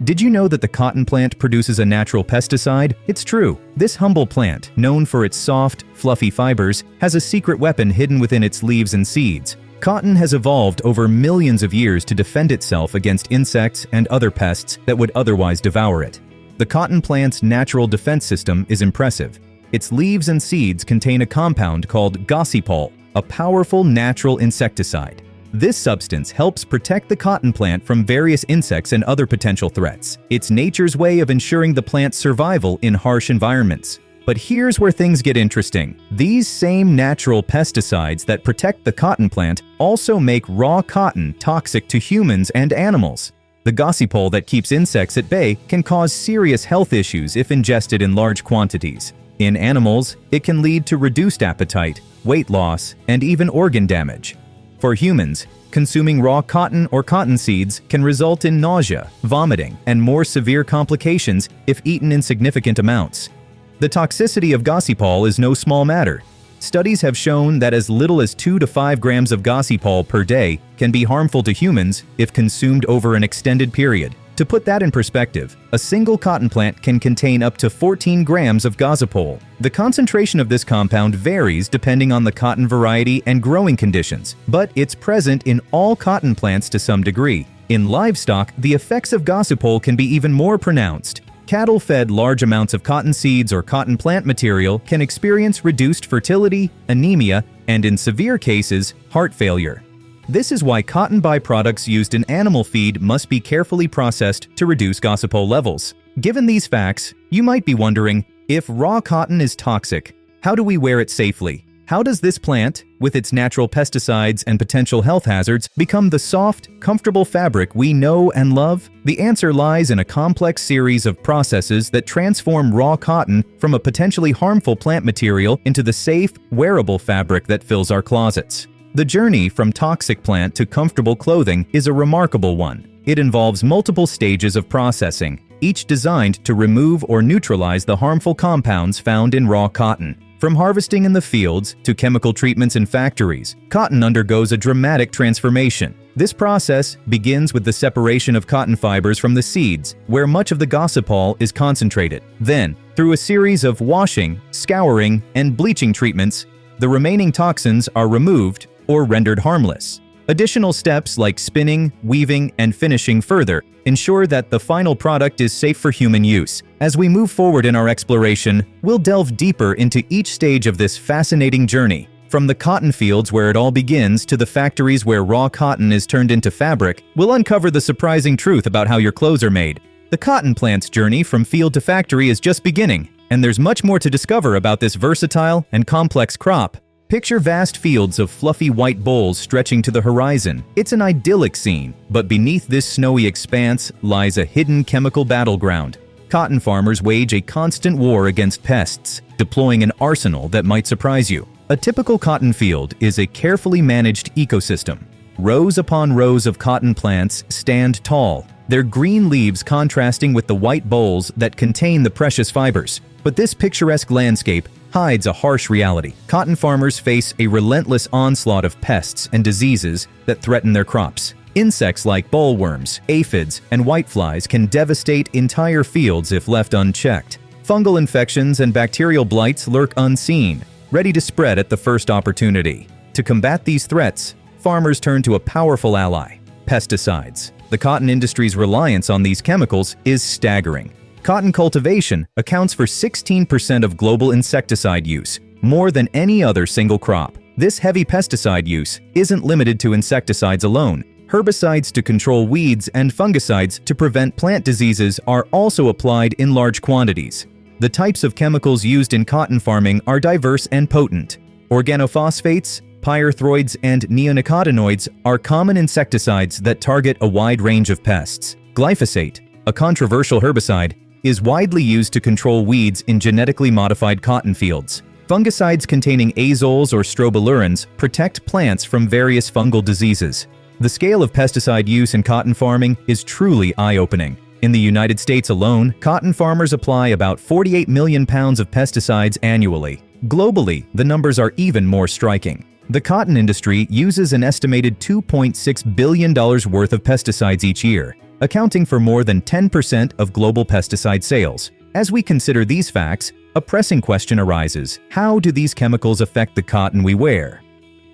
Did you know that the cotton plant produces a natural pesticide? It's true. This humble plant, known for its soft, fluffy fibers, has a secret weapon hidden within its leaves and seeds. Cotton has evolved over millions of years to defend itself against insects and other pests that would otherwise devour it. The cotton plant's natural defense system is impressive. Its leaves and seeds contain a compound called gossypol, a powerful natural insecticide. This substance helps protect the cotton plant from various insects and other potential threats. It's nature's way of ensuring the plant's survival in harsh environments. But here's where things get interesting. These same natural pesticides that protect the cotton plant also make raw cotton toxic to humans and animals. The gossypol that keeps insects at bay can cause serious health issues if ingested in large quantities. In animals, it can lead to reduced appetite, weight loss, and even organ damage. For humans, consuming raw cotton or cotton seeds can result in nausea, vomiting, and more severe complications if eaten in significant amounts. The toxicity of gossypol is no small matter. Studies have shown that as little as 2 to 5 grams of gossypol per day can be harmful to humans if consumed over an extended period. To put that in perspective, a single cotton plant can contain up to 14 grams of gossypol. The concentration of this compound varies depending on the cotton variety and growing conditions, but it's present in all cotton plants to some degree. In livestock, the effects of gossypol can be even more pronounced. Cattle fed large amounts of cotton seeds or cotton plant material can experience reduced fertility, anemia, and in severe cases, heart failure. This is why cotton byproducts used in animal feed must be carefully processed to reduce gossypol levels. Given these facts, you might be wondering, if raw cotton is toxic, how do we wear it safely? How does this plant, with its natural pesticides and potential health hazards, become the soft, comfortable fabric we know and love? The answer lies in a complex series of processes that transform raw cotton from a potentially harmful plant material into the safe, wearable fabric that fills our closets. The journey from toxic plant to comfortable clothing is a remarkable one. It involves multiple stages of processing, each designed to remove or neutralize the harmful compounds found in raw cotton. From harvesting in the fields to chemical treatments in factories, cotton undergoes a dramatic transformation. This process begins with the separation of cotton fibers from the seeds, where much of the gossypol is concentrated. Then, through a series of washing, scouring, and bleaching treatments, the remaining toxins are removed or rendered harmless. Additional steps like spinning, weaving, and finishing further ensure that the final product is safe for human use. As we move forward in our exploration, we'll delve deeper into each stage of this fascinating journey. From the cotton fields where it all begins to the factories where raw cotton is turned into fabric, we'll uncover the surprising truth about how your clothes are made. The cotton plant's journey from field to factory is just beginning, and there's much more to discover about this versatile and complex crop. Picture vast fields of fluffy white bolls stretching to the horizon. It's an idyllic scene, but beneath this snowy expanse lies a hidden chemical battleground. Cotton farmers wage a constant war against pests, deploying an arsenal that might surprise you. A typical cotton field is a carefully managed ecosystem. Rows upon rows of cotton plants stand tall, their green leaves contrasting with the white bolls that contain the precious fibers. But this picturesque landscape hides a harsh reality. Cotton farmers face a relentless onslaught of pests and diseases that threaten their crops. Insects like bollworms, aphids, and whiteflies can devastate entire fields if left unchecked. Fungal infections and bacterial blights lurk unseen, ready to spread at the first opportunity. To combat these threats, farmers turn to a powerful ally: pesticides. The cotton industry's reliance on these chemicals is staggering. Cotton cultivation accounts for 16% of global insecticide use, more than any other single crop. This heavy pesticide use isn't limited to insecticides alone. Herbicides to control weeds and fungicides to prevent plant diseases are also applied in large quantities. The types of chemicals used in cotton farming are diverse and potent. Organophosphates, pyrethroids, and neonicotinoids are common insecticides that target a wide range of pests. Glyphosate, a controversial herbicide, is widely used to control weeds in genetically modified cotton fields. Fungicides containing azoles or strobilurins protect plants from various fungal diseases. The scale of pesticide use in cotton farming is truly eye-opening. In the United States alone, cotton farmers apply about 48 million pounds of pesticides annually. Globally, the numbers are even more striking. The cotton industry uses an estimated $2.6 billion worth of pesticides each year. accounting for more than 10% of global pesticide sales. As we consider these facts, a pressing question arises: how do these chemicals affect the cotton we wear?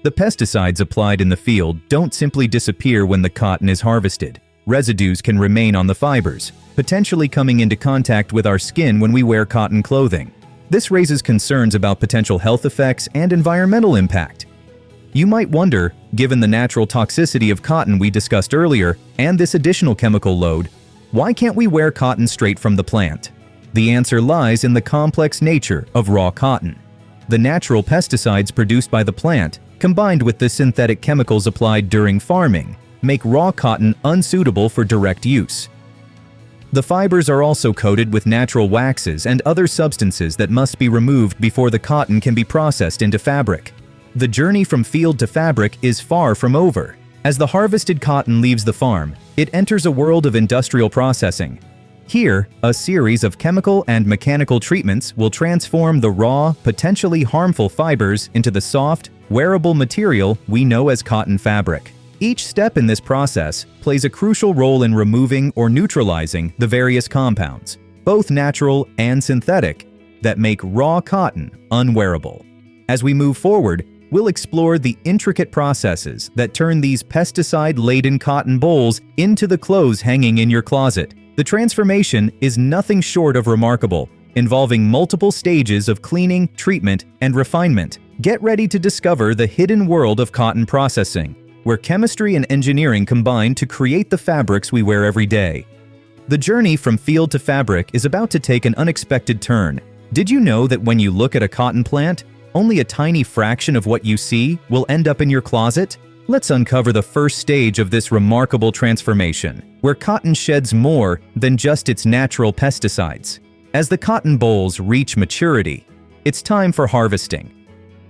The pesticides applied in the field don't simply disappear when the cotton is harvested. Residues can remain on the fibers, potentially coming into contact with our skin when we wear cotton clothing. This raises concerns about potential health effects and environmental impact. You might wonder, given the natural toxicity of cotton we discussed earlier and this additional chemical load, why can't we wear cotton straight from the plant? The answer lies in the complex nature of raw cotton. The natural pesticides produced by the plant, combined with the synthetic chemicals applied during farming, make raw cotton unsuitable for direct use. The fibers are also coated with natural waxes and other substances that must be removed before the cotton can be processed into fabric. The journey from field to fabric is far from over. As the harvested cotton leaves the farm, it enters a world of industrial processing. Here, a series of chemical and mechanical treatments will transform the raw, potentially harmful fibers into the soft, wearable material we know as cotton fabric. Each step in this process plays a crucial role in removing or neutralizing the various compounds, both natural and synthetic, that make raw cotton unwearable. As we move forward, we'll explore the intricate processes that turn these pesticide-laden cotton bolls into the clothes hanging in your closet. The transformation is nothing short of remarkable, involving multiple stages of cleaning, treatment, and refinement. Get ready to discover the hidden world of cotton processing, where chemistry and engineering combine to create the fabrics we wear every day. The journey from field to fabric is about to take an unexpected turn. Did you know that when you look at a cotton plant, only a tiny fraction of what you see will end up in your closet? Let's uncover the first stage of this remarkable transformation, where cotton sheds more than just its natural pesticides. As the cotton bolls reach maturity, it's time for harvesting.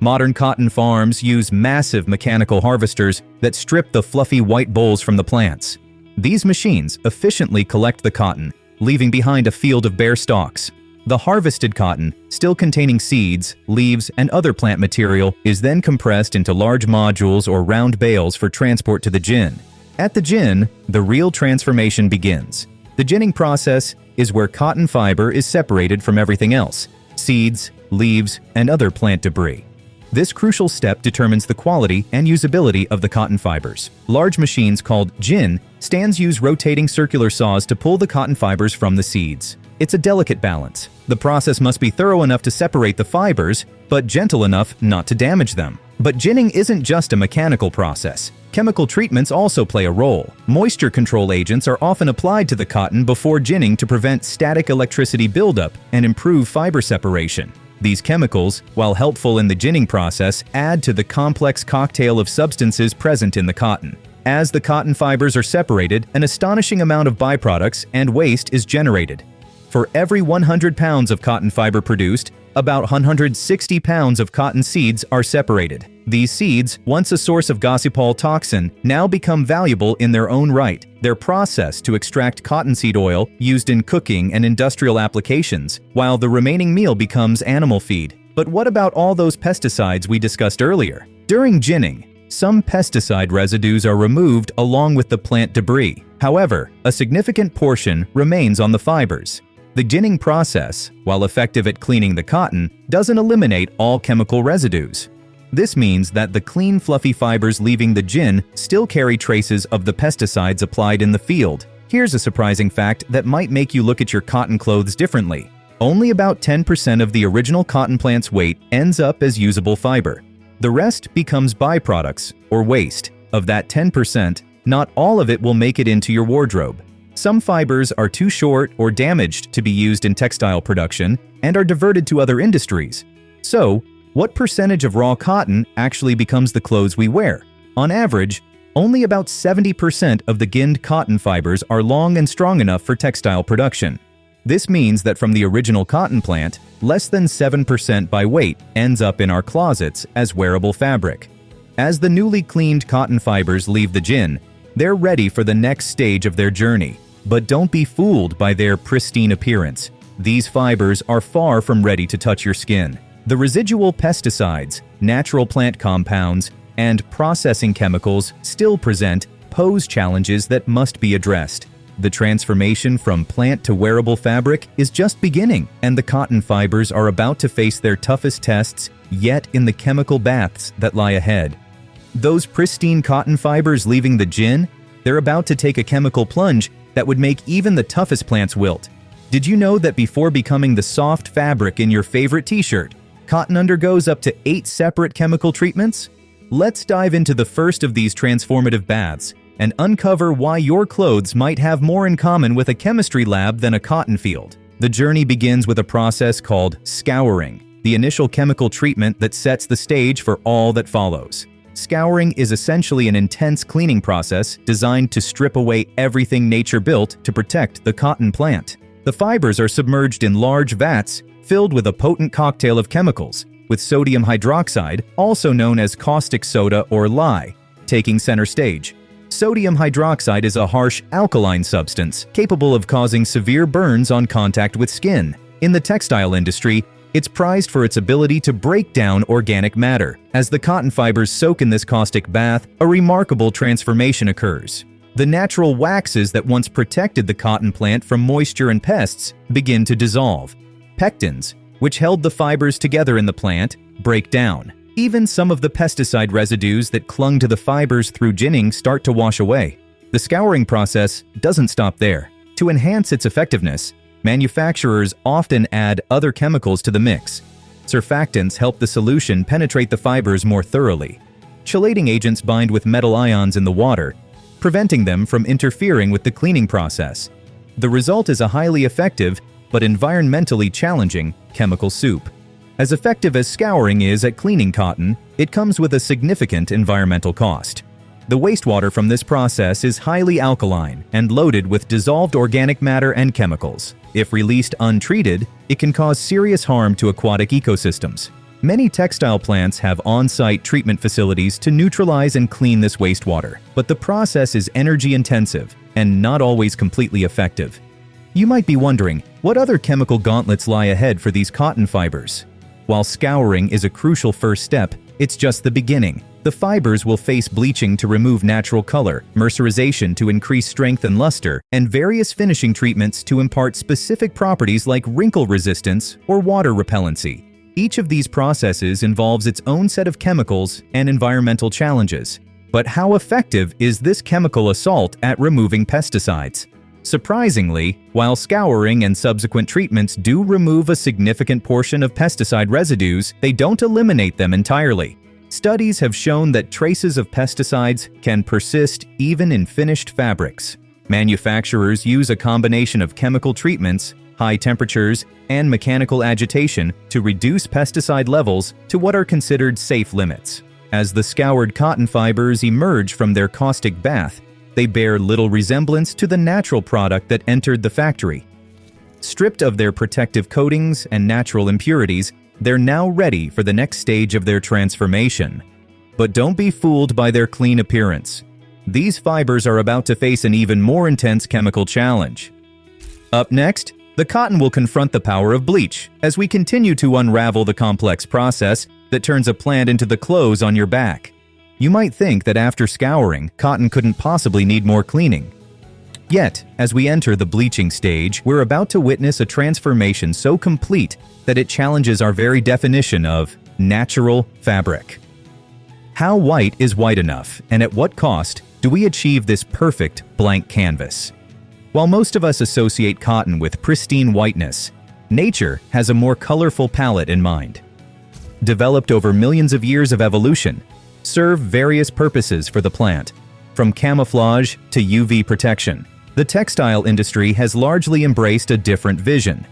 Modern cotton farms use massive mechanical harvesters that strip the fluffy white bolls from the plants. These machines efficiently collect the cotton, leaving behind a field of bare stalks. The harvested cotton, still containing seeds, leaves, and other plant material, is then compressed into large modules or round bales for transport to the gin. At the gin, the real transformation begins. The ginning process is where cotton fiber is separated from everything else: seeds, leaves, and other plant debris. This crucial step determines the quality and usability of the cotton fibers. Large machines called gin stands use rotating circular saws to pull the cotton fibers from the seeds. It's a delicate balance. The process must be thorough enough to separate the fibers, but gentle enough not to damage them. But ginning isn't just a mechanical process. Chemical treatments also play a role. Moisture control agents are often applied to the cotton before ginning to prevent static electricity buildup and improve fiber separation. These chemicals, while helpful in the ginning process, add to the complex cocktail of substances present in the cotton. As the cotton fibers are separated, an astonishing amount of byproducts and waste is generated. For every 100 pounds of cotton fiber produced, about 160 pounds of cotton seeds are separated. These seeds, once a source of gossypol toxin, now become valuable in their own right. They're processed to extract cottonseed oil used in cooking and industrial applications, while the remaining meal becomes animal feed. But what about all those pesticides we discussed earlier? During ginning, some pesticide residues are removed along with the plant debris. However, a significant portion remains on the fibers. The ginning process, while effective at cleaning the cotton, doesn't eliminate all chemical residues. This means that the clean, fluffy fibers leaving the gin still carry traces of the pesticides applied in the field. Here's a surprising fact that might make you look at your cotton clothes differently. Only about 10% of the original cotton plant's weight ends up as usable fiber. The rest becomes byproducts, or waste. Of that 10%, not all of it will make it into your wardrobe. Some fibers are too short or damaged to be used in textile production and are diverted to other industries. So, what percentage of raw cotton actually becomes the clothes we wear? On average, only about 70% of the ginned cotton fibers are long and strong enough for textile production. This means that from the original cotton plant, less than 7% by weight ends up in our closets as wearable fabric. As the newly cleaned cotton fibers leave the gin, they're ready for the next stage of their journey. But don't be fooled by their pristine appearance. These fibers are far from ready to touch your skin. The residual pesticides, natural plant compounds, and processing chemicals still pose challenges that must be addressed. The transformation from plant to wearable fabric is just beginning, and the cotton fibers are about to face their toughest tests yet in the chemical baths that lie ahead. Those pristine cotton fibers leaving the gin, they're about to take a chemical plunge that would make even the toughest plants wilt. Did you know that before becoming the soft fabric in your favorite t-shirt, cotton undergoes up to 8 separate chemical treatments? Let's dive into the first of these transformative baths and uncover why your clothes might have more in common with a chemistry lab than a cotton field. The journey begins with a process called scouring, the initial chemical treatment that sets the stage for all that follows. Scouring is essentially an intense cleaning process designed to strip away everything nature built to protect the cotton plant. The fibers are submerged in large vats filled with a potent cocktail of chemicals, with sodium hydroxide, also known as caustic soda or lye, taking center stage. Sodium hydroxide is a harsh alkaline substance capable of causing severe burns on contact with skin. In the textile industry, it's prized for its ability to break down organic matter. As the cotton fibers soak in this caustic bath, a remarkable transformation occurs. The natural waxes that once protected the cotton plant from moisture and pests begin to dissolve. Pectins, which held the fibers together in the plant, break down. Even some of the pesticide residues that clung to the fibers through jinning start to wash away. The scouring process doesn't stop there. To enhance its effectiveness, manufacturers often add other chemicals to the mix. Surfactants help the solution penetrate the fibers more thoroughly. Chelating agents bind with metal ions in the water, preventing them from interfering with the cleaning process. The result is a highly effective but environmentally challenging chemical soup. As effective as scouring is at cleaning cotton, it comes with a significant environmental cost. The wastewater from this process is highly alkaline and loaded with dissolved organic matter and chemicals. If released untreated, it can cause serious harm to aquatic ecosystems. Many textile plants have on-site treatment facilities to neutralize and clean this wastewater, but the process is energy-intensive and not always completely effective. You might be wondering, what other chemical gauntlets lie ahead for these cotton fibers? While scouring is a crucial first step, it's just the beginning. The fibers will face bleaching to remove natural color, mercerization to increase strength and luster, and various finishing treatments to impart specific properties like wrinkle resistance or water repellency. Each of these processes involves its own set of chemicals and environmental challenges. But how effective is this chemical assault at removing pesticides? Surprisingly, while scouring and subsequent treatments do remove a significant portion of pesticide residues, they don't eliminate them entirely. Studies have shown that traces of pesticides can persist even in finished fabrics. Manufacturers use a combination of chemical treatments, high temperatures, and mechanical agitation to reduce pesticide levels to what are considered safe limits. As the scoured cotton fibers emerge from their caustic bath, they bear little resemblance to the natural product that entered the factory. Stripped of their protective coatings and natural impurities, they're now ready for the next stage of their transformation. But don't be fooled by their clean appearance. These fibers are about to face an even more intense chemical challenge. Up next, the cotton will confront the power of bleach as we continue to unravel the complex process that turns a plant into the clothes on your back. You might think that after scouring, cotton couldn't possibly need more cleaning. Yet, as we enter the bleaching stage, we're about to witness a transformation so complete that it challenges our very definition of natural fabric. How white is white enough, and at what cost do we achieve this perfect blank canvas? While most of us associate cotton with pristine whiteness, nature has a more colorful palette in mind. Developed over millions of years of evolution, serve various purposes for the plant, from camouflage to UV protection. The textile industry has largely embraced a different vision: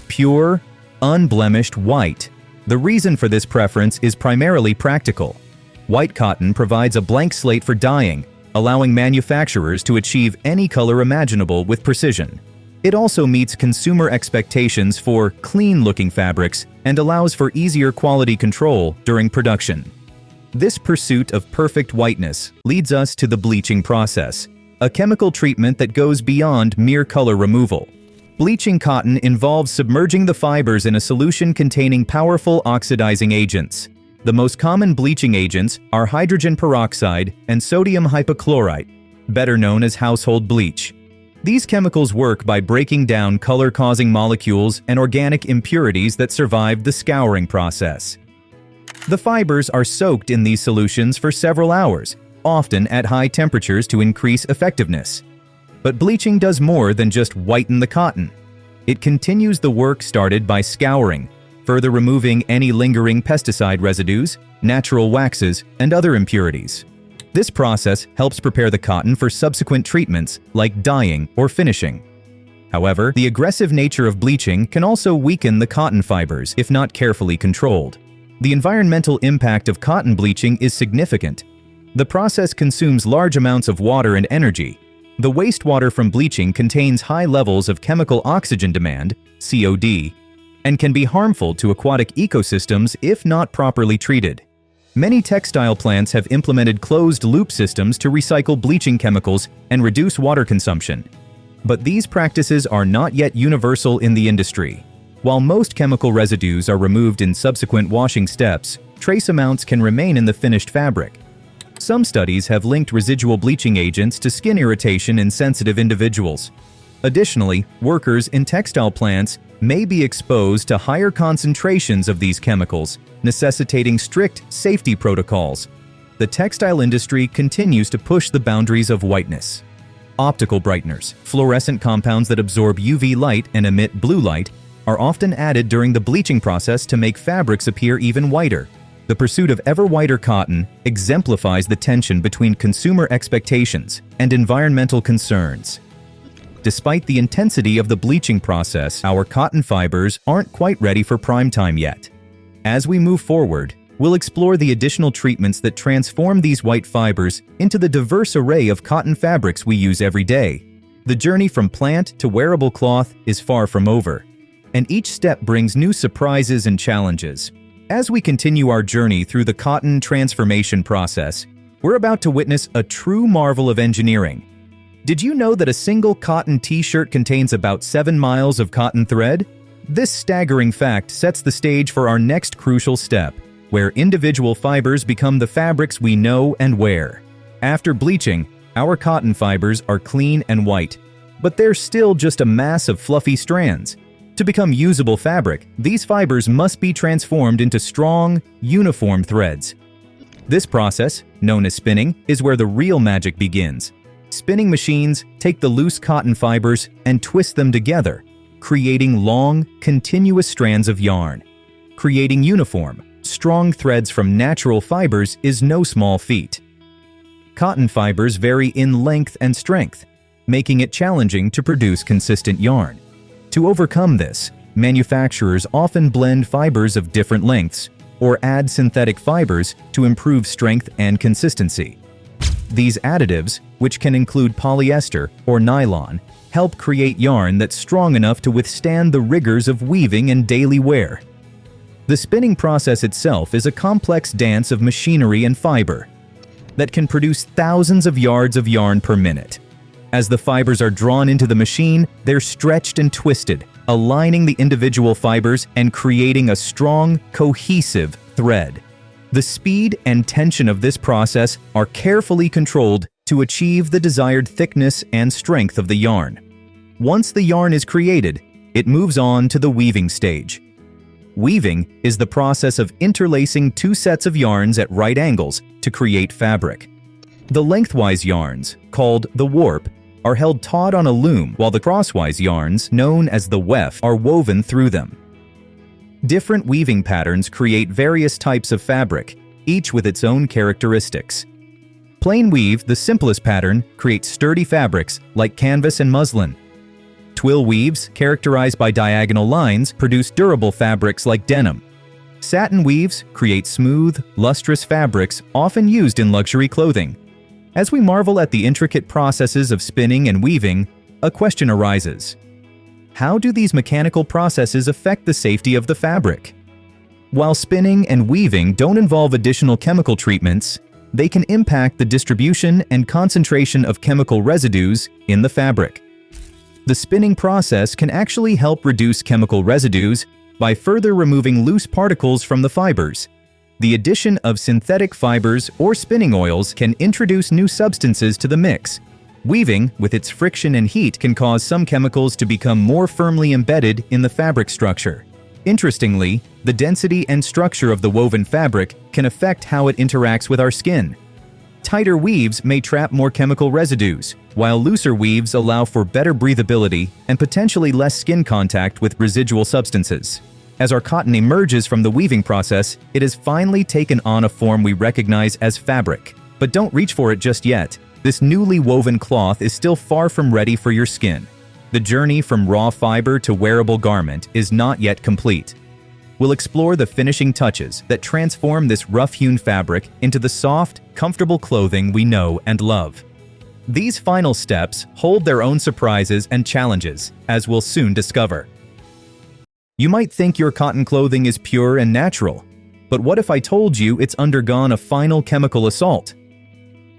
pure, unblemished white. The reason for this preference is primarily practical. White cotton provides a blank slate for dyeing, allowing manufacturers to achieve any color imaginable with precision. It also meets consumer expectations for clean-looking fabrics and allows for easier quality control during production. This pursuit of perfect whiteness leads us to the bleaching process, a chemical treatment that goes beyond mere color removal. Bleaching cotton involves submerging the fibers in a solution containing powerful oxidizing agents. The most common bleaching agents are hydrogen peroxide and sodium hypochlorite, better known as household bleach. These chemicals work by breaking down color-causing molecules and organic impurities that survive the scouring process. The fibers are soaked in these solutions for several hours, often at high temperatures to increase effectiveness. But bleaching does more than just whiten the cotton. It continues the work started by scouring, further removing any lingering pesticide residues, natural waxes, and other impurities. This process helps prepare the cotton for subsequent treatments like dyeing or finishing. However, the aggressive nature of bleaching can also weaken the cotton fibers if not carefully controlled. The environmental impact of cotton bleaching is significant. The process consumes large amounts of water and energy. The wastewater from bleaching contains high levels of chemical oxygen demand, COD, and can be harmful to aquatic ecosystems if not properly treated. Many textile plants have implemented closed-loop systems to recycle bleaching chemicals and reduce water consumption. But these practices are not yet universal in the industry. While most chemical residues are removed in subsequent washing steps, trace amounts can remain in the finished fabric. Some studies have linked residual bleaching agents to skin irritation in sensitive individuals. Additionally, workers in textile plants may be exposed to higher concentrations of these chemicals, necessitating strict safety protocols. The textile industry continues to push the boundaries of whiteness. Optical brighteners, fluorescent compounds that absorb UV light and emit blue light, are often added during the bleaching process to make fabrics appear even whiter. The pursuit of ever whiter cotton exemplifies the tension between consumer expectations and environmental concerns. Despite the intensity of the bleaching process, our cotton fibers aren't quite ready for prime time yet. As we move forward, we'll explore the additional treatments that transform these white fibers into the diverse array of cotton fabrics we use every day. The journey from plant to wearable cloth is far from over, and each step brings new surprises and challenges. As we continue our journey through the cotton transformation process, we're about to witness a true marvel of engineering. Did you know that a single cotton t-shirt contains about 7 miles of cotton thread? This staggering fact sets the stage for our next crucial step, where individual fibers become the fabrics we know and wear. After bleaching, our cotton fibers are clean and white, but they're still just a mass of fluffy strands. To become usable fabric, these fibers must be transformed into strong, uniform threads. This process, known as spinning, is where the real magic begins. Spinning machines take the loose cotton fibers and twist them together, creating long, continuous strands of yarn. Creating uniform, strong threads from natural fibers is no small feat. Cotton fibers vary in length and strength, making it challenging to produce consistent yarn. To overcome this, manufacturers often blend fibers of different lengths or add synthetic fibers to improve strength and consistency. These additives, which can include polyester or nylon, help create yarn that's strong enough to withstand the rigors of weaving and daily wear. The spinning process itself is a complex dance of machinery and fiber that can produce thousands of yards of yarn per minute. As the fibers are drawn into the machine, they're stretched and twisted, aligning the individual fibers and creating a strong, cohesive thread. The speed and tension of this process are carefully controlled to achieve the desired thickness and strength of the yarn. Once the yarn is created, it moves on to the weaving stage. Weaving is the process of interlacing two sets of yarns at right angles to create fabric. The lengthwise yarns, called the warp, are held taut on a loom, while the crosswise yarns, known as the weft, are woven through them. Different weaving patterns create various types of fabric, each with its own characteristics. Plain weave, the simplest pattern, creates sturdy fabrics like canvas and muslin. Twill weaves, characterized by diagonal lines, produce durable fabrics like denim. Satin weaves create smooth, lustrous fabrics often used in luxury clothing. As we marvel at the intricate processes of spinning and weaving, a question arises. How do these mechanical processes affect the safety of the fabric? While spinning and weaving don't involve additional chemical treatments, they can impact the distribution and concentration of chemical residues in the fabric. The spinning process can actually help reduce chemical residues by further removing loose particles from the fibers. The addition of synthetic fibers or spinning oils can introduce new substances to the mix, Weaving, with its friction and heat, can cause some chemicals to become more firmly embedded in the fabric structure. Interestingly, the density and structure of the woven fabric can affect how it interacts with our skin. Tighter weaves may trap more chemical residues, while looser weaves allow for better breathability and potentially less skin contact with residual substances. As our cotton emerges from the weaving process, it has finally taken on a form we recognize as fabric. But don't reach for it just yet. This newly woven cloth is still far from ready for your skin. The journey from raw fiber to wearable garment is not yet complete. We'll explore the finishing touches that transform this rough-hewn fabric into the soft, comfortable clothing we know and love. These final steps hold their own surprises and challenges, as we'll soon discover. You might think your cotton clothing is pure and natural, but what if I told you it's undergone a final chemical assault?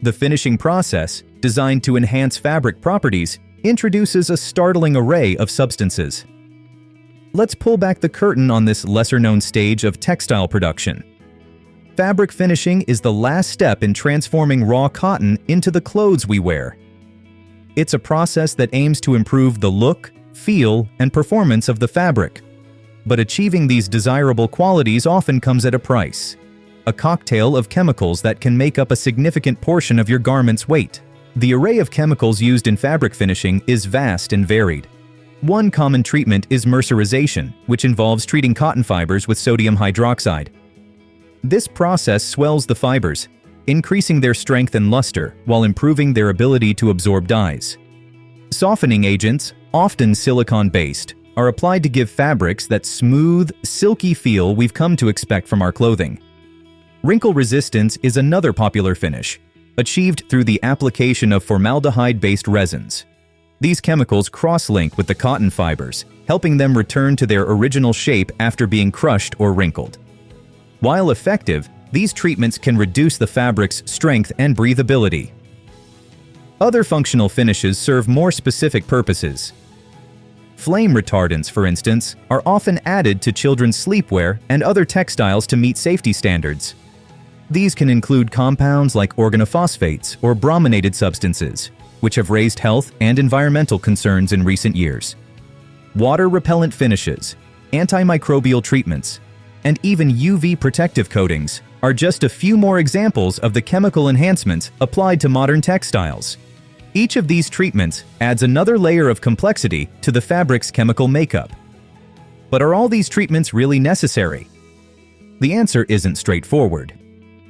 The finishing process, designed to enhance fabric properties, introduces a startling array of substances. Let's pull back the curtain on this lesser-known stage of textile production. Fabric finishing is the last step in transforming raw cotton into the clothes we wear. It's a process that aims to improve the look, feel, and performance of the fabric. But achieving these desirable qualities often comes at a price. A cocktail of chemicals that can make up a significant portion of your garment's weight. The array of chemicals used in fabric finishing is vast and varied. One common treatment is mercerization, which involves treating cotton fibers with sodium hydroxide. This process swells the fibers, increasing their strength and luster while improving their ability to absorb dyes. Softening agents, often silicone-based, are applied to give fabrics that smooth, silky feel we've come to expect from our clothing. Wrinkle resistance is another popular finish, achieved through the application of formaldehyde-based resins. These chemicals cross-link with the cotton fibers, helping them return to their original shape after being crushed or wrinkled. While effective, these treatments can reduce the fabric's strength and breathability. Other functional finishes serve more specific purposes. Flame retardants, for instance, are often added to children's sleepwear and other textiles to meet safety standards. These can include compounds like organophosphates or brominated substances, which have raised health and environmental concerns in recent years. Water-repellent finishes, antimicrobial treatments, and even UV protective coatings are just a few more examples of the chemical enhancements applied to modern textiles. Each of these treatments adds another layer of complexity to the fabric's chemical makeup. But are all these treatments really necessary? The answer isn't straightforward.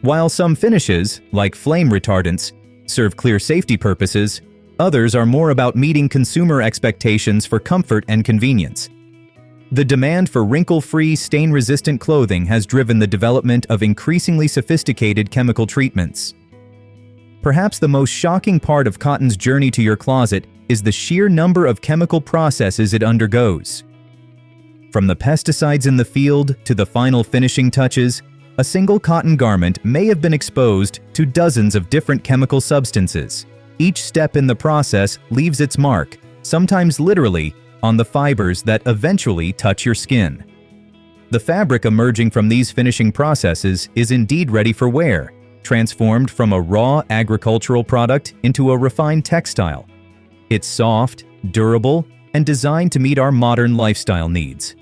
While some finishes, like flame retardants, serve clear safety purposes, others are more about meeting consumer expectations for comfort and convenience. The demand for wrinkle-free, stain-resistant clothing has driven the development of increasingly sophisticated chemical treatments. Perhaps the most shocking part of cotton's journey to your closet is the sheer number of chemical processes it undergoes. From the pesticides in the field to the final finishing touches, a single cotton garment may have been exposed to dozens of different chemical substances. Each step in the process leaves its mark, sometimes literally, on the fibers that eventually touch your skin. The fabric emerging from these finishing processes is indeed ready for wear, transformed from a raw agricultural product into a refined textile. It's soft, durable, and designed to meet our modern lifestyle needs.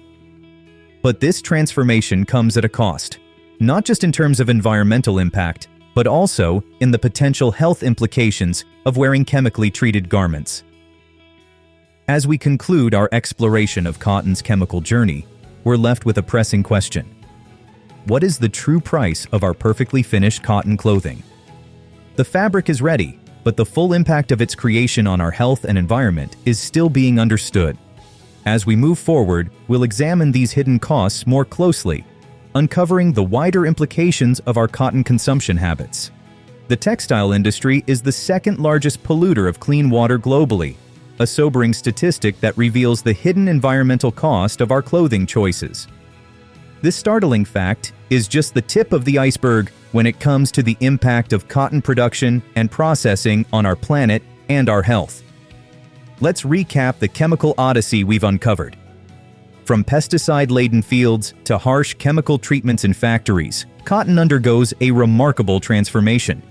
But this transformation comes at a cost, not just in terms of environmental impact, but also in the potential health implications of wearing chemically treated garments. As we conclude our exploration of cotton's chemical journey, we're left with a pressing question. What is the true price of our perfectly finished cotton clothing? The fabric is ready, but the full impact of its creation on our health and environment is still being understood. As we move forward, we'll examine these hidden costs more closely, uncovering the wider implications of our cotton consumption habits. The textile industry is the second largest polluter of clean water globally, a sobering statistic that reveals the hidden environmental cost of our clothing choices. This startling fact is just the tip of the iceberg when it comes to the impact of cotton production and processing on our planet and our health. Let's recap the chemical odyssey we've uncovered. From pesticide-laden fields to harsh chemical treatments in factories, cotton undergoes a remarkable transformation.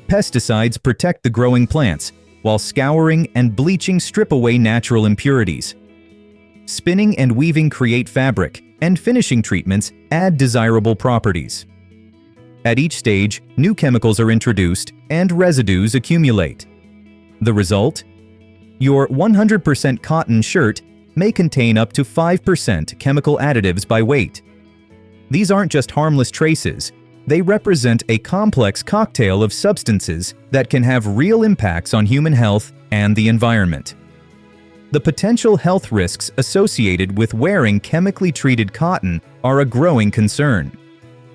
Pesticides protect the growing plants, while scouring and bleaching strip away natural impurities. Spinning and weaving create fabric, and finishing treatments add desirable properties. At each stage, new chemicals are introduced and residues accumulate. The result? Your 100% cotton shirt may contain up to 5% chemical additives by weight. These aren't just harmless traces, they represent a complex cocktail of substances that can have real impacts on human health and the environment. The potential health risks associated with wearing chemically treated cotton are a growing concern.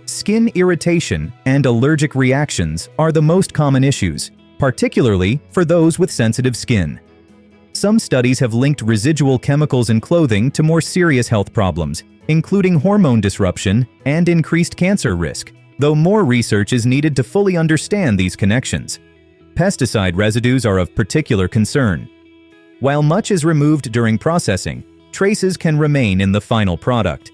Skin irritation and allergic reactions are the most common issues, particularly for those with sensitive skin. Some studies have linked residual chemicals in clothing to more serious health problems, including hormone disruption and increased cancer risk, though more research is needed to fully understand these connections. Pesticide residues are of particular concern. While much is removed during processing, traces can remain in the final product.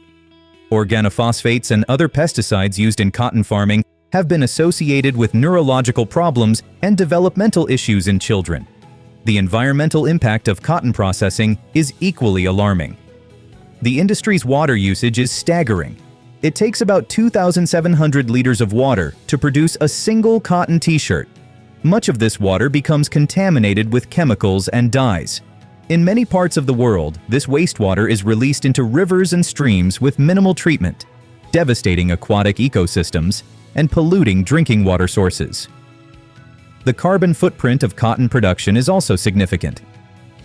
Organophosphates and other pesticides used in cotton farming have been associated with neurological problems and developmental issues in children. The environmental impact of cotton processing is equally alarming. The industry's water usage is staggering. It takes about 2,700 liters of water to produce a single cotton t-shirt. Much of this water becomes contaminated with chemicals and dyes. In many parts of the world, this wastewater is released into rivers and streams with minimal treatment, devastating aquatic ecosystems and polluting drinking water sources. The carbon footprint of cotton production is also significant.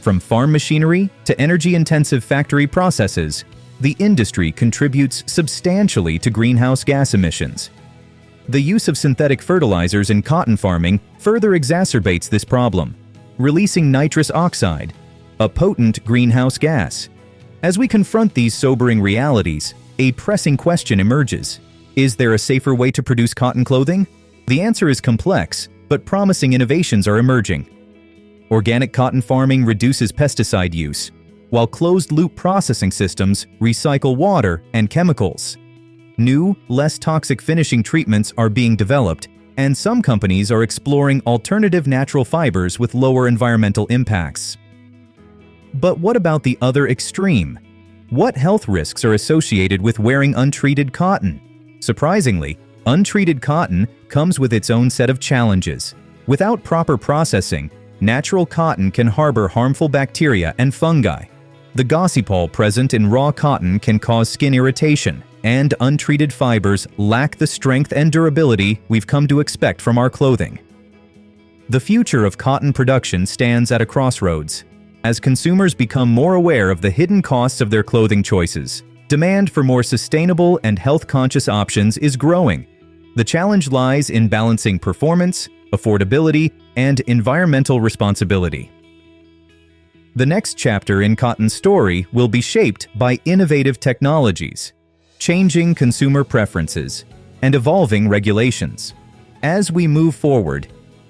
From farm machinery to energy-intensive factory processes, the industry contributes substantially to greenhouse gas emissions. The use of synthetic fertilizers in cotton farming further exacerbates this problem, releasing nitrous oxide, a potent greenhouse gas. As we confront these sobering realities, a pressing question emerges. Is there a safer way to produce cotton clothing? The answer is complex, but promising innovations are emerging. Organic cotton farming reduces pesticide use, while closed-loop processing systems recycle water and chemicals. New, less toxic finishing treatments are being developed, and some companies are exploring alternative natural fibers with lower environmental impacts. But what about the other extreme? What health risks are associated with wearing untreated cotton? Surprisingly, untreated cotton comes with its own set of challenges. Without proper processing, natural cotton can harbor harmful bacteria and fungi. The gossypol present in raw cotton can cause skin irritation, and untreated fibers lack the strength and durability we've come to expect from our clothing. The future of cotton production stands at a crossroads. As consumers become more aware of the hidden costs of their clothing choices, demand for more sustainable and health-conscious options is growing. The challenge lies in balancing performance, affordability, and environmental responsibility. The next chapter in cotton's story will be shaped by innovative technologies, changing consumer preferences, and evolving regulations. As we move forward,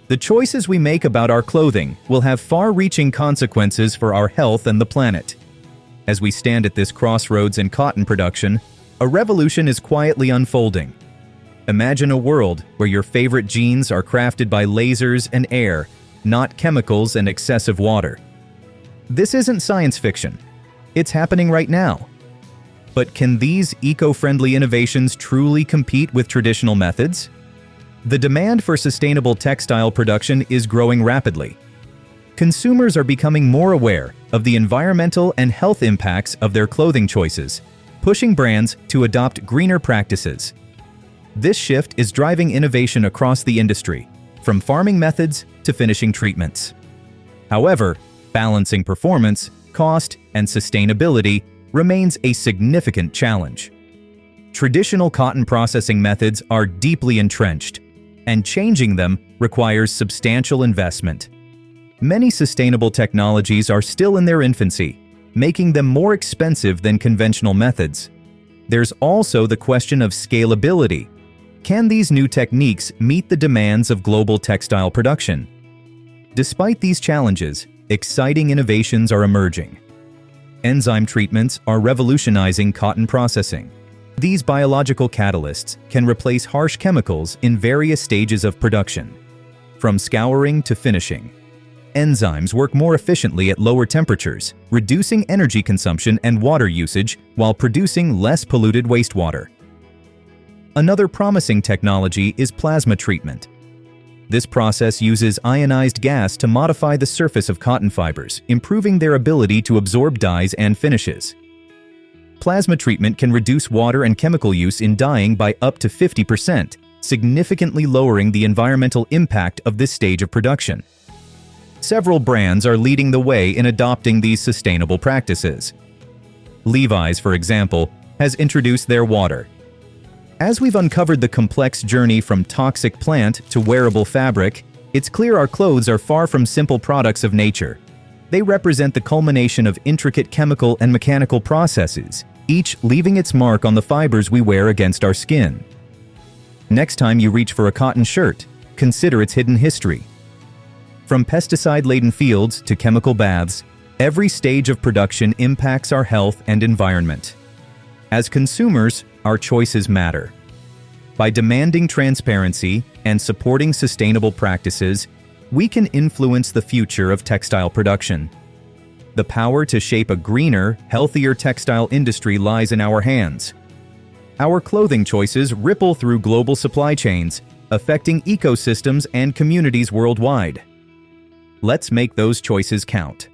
the choices we make about our clothing will have far-reaching consequences for our health and the planet. As we stand at this crossroads in cotton production, a revolution is quietly unfolding. Imagine a world where your favorite jeans are crafted by lasers and air, not chemicals and excessive water. This isn't science fiction. It's happening right now. But can these eco-friendly innovations truly compete with traditional methods? The demand for sustainable textile production is growing rapidly. Consumers are becoming more aware of the environmental and health impacts of their clothing choices, pushing brands to adopt greener practices. This shift is driving innovation across the industry, from farming methods to finishing treatments. However, balancing performance, cost, and sustainability remains a significant challenge. Traditional cotton processing methods are deeply entrenched, and changing them requires substantial investment. Many sustainable technologies are still in their infancy, making them more expensive than conventional methods. There's also the question of scalability. Can these new techniques meet the demands of global textile production? Despite these challenges, exciting innovations are emerging. Enzyme treatments are revolutionizing cotton processing. These biological catalysts can replace harsh chemicals in various stages of production, from scouring to finishing. enzymes work more efficiently at lower temperatures, reducing energy consumption and water usage while producing less polluted wastewater. Another promising technology is plasma treatment. This process uses ionized gas to modify the surface of cotton fibers, improving their ability to absorb dyes and finishes. Plasma treatment can reduce water and chemical use in dyeing by up to 50%, significantly lowering the environmental impact of this stage of production. Several brands are leading the way in adopting these sustainable practices. Levi's, for example, has introduced their water. As we've uncovered the complex journey from toxic plant to wearable fabric, it's clear our clothes are far from simple products of nature. They represent the culmination of intricate chemical and mechanical processes, each leaving its mark on the fibers we wear against our skin. Next time you reach for a cotton shirt, consider its hidden history. From pesticide-laden fields to chemical baths, every stage of production impacts our health and environment. As consumers, our choices matter. By demanding transparency and supporting sustainable practices, we can influence the future of textile production. The power to shape a greener, healthier textile industry lies in our hands. Our clothing choices ripple through global supply chains, affecting ecosystems and communities worldwide. Let's make those choices count.